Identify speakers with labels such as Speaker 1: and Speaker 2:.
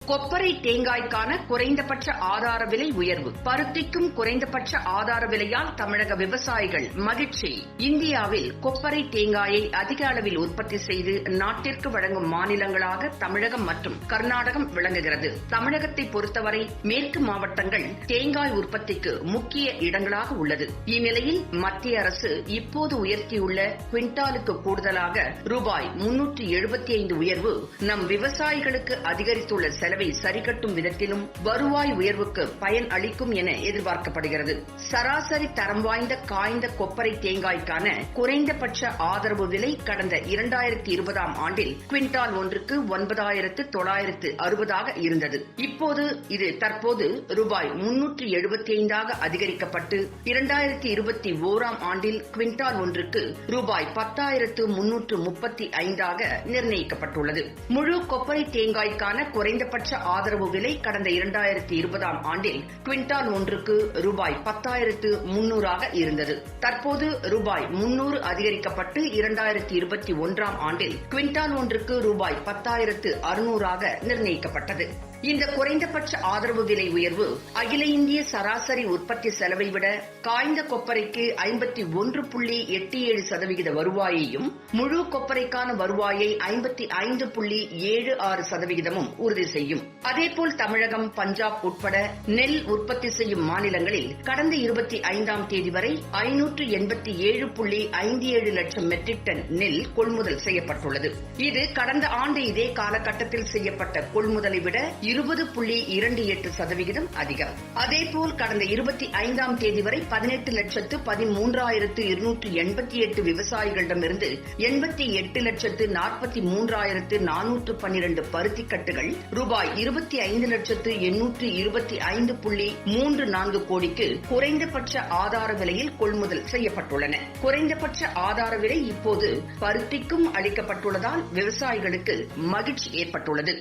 Speaker 1: கொப்பரை தேங்காய்க்கான குறைந்தபட்ச ஆதார விலை உயர்வு. பருத்திக்கும் குறைந்தபட்ச ஆதார விலையால் தமிழக விவசாயிகள் மகிழ்ச்சி. இந்தியாவில் கொப்பரை தேங்காயை அதிக அளவில் உற்பத்தி செய்து நாட்டிற்கு வழங்கும் மாநிலங்களாக தமிழகம் மற்றும் கர்நாடகம் விளங்குகிறது. தமிழகத்தை பொறுத்தவரை மேற்கு மாவட்டங்கள் தேங்காய் உற்பத்திக்கு முக்கிய இடங்களாக உள்ளது. இந்நிலையில் மத்திய அரசு இப்போது உயர்த்தியுள்ள குவிண்டாலுக்கு கூடுதலாக ரூபாய் 375 உயர்வு நம் விவசாயிகளுக்கு அதிகரித்துள்ள செலவை சரிகட்டும் விதத்திலும் வருவாய் உயர்வுக்கு பயன் அளிக்கும் என எதிர்பார்க்கப்படுகிறது. சராசரி தரம் வாய்ந்த காய்ந்த கொப்பரை தேங்காய்க்கான குறைந்தபட்ச ஆதரவு விலை கடந்த 2020 ஆண்டில் குவிண்டால் ஒன்றுக்கு 9,960 இருந்தது. இப்போது இது தற்போது ரூபாய் 375 அதிகரிக்கப்பட்டு 2021 ஆண்டில் குவிண்டால் ஒன்றுக்கு ரூபாய் 10,335 நிர்ணயிக்கப்பட்டுள்ளது. முழு கொப்பரை தேங்காய்க்கான குறைந்தபட்ச ஆதரவு விலை கடந்த 2020 ஆண்டில் குவிண்டால் ஒன்றுக்கு ரூபாய் 10,300 இருந்தது. தற்போது ரூபாய் 300 அதிகரிக்கப்பட்டு 2021 ஆண்டில் குவிண்டால் ஒன்றுக்கு ரூபாய் 10,600 நிர்ணயிக்கப்பட்டது. இந்த குறைந்தபட்ச ஆதரவு விலை உயர்வு அகில இந்திய சராசரி உற்பத்தி செலவை விட காய்ந்த கொப்பரைக்கு 51.87% வருவாயையும் முழு கொப்பரைக்கான வருவாயை 55.76% உறுதி செய்யும். அதேபோல் தமிழகம், பஞ்சாப் உட்பட நெல் உற்பத்தி செய்யும் மாநிலங்களில் கடந்த 25ஆம் தேதி வரை 587.57 லட்சம் மெட்ரிக் டன் நெல் கொள்முதல் செய்யப்பட்டுள்ளது. இது கடந்த ஆண்டு இதே காலகட்டத்தில் செய்யப்பட்ட கொள்முதலை விட 20.28% அதிகம். அதேபோல் கடந்த 25ஆம் தேதி வரை 18,13,288 விவசாயிகளிடமிருந்து 88,43,412 பருத்தி கட்டுகள் ரூபாய் 25,825.34 கோடிக்கு குறைந்தபட்ச ஆதார விலையில் கொள்முதல் செய்யப்பட்டுள்ளன. குறைந்தபட்ச ஆதார விலை இப்போது பருத்திக்கும் அளிக்கப்பட்டுள்ளதால் விவசாயிகளுக்கு மகிழ்ச்சி ஏற்பட்டுள்ளது.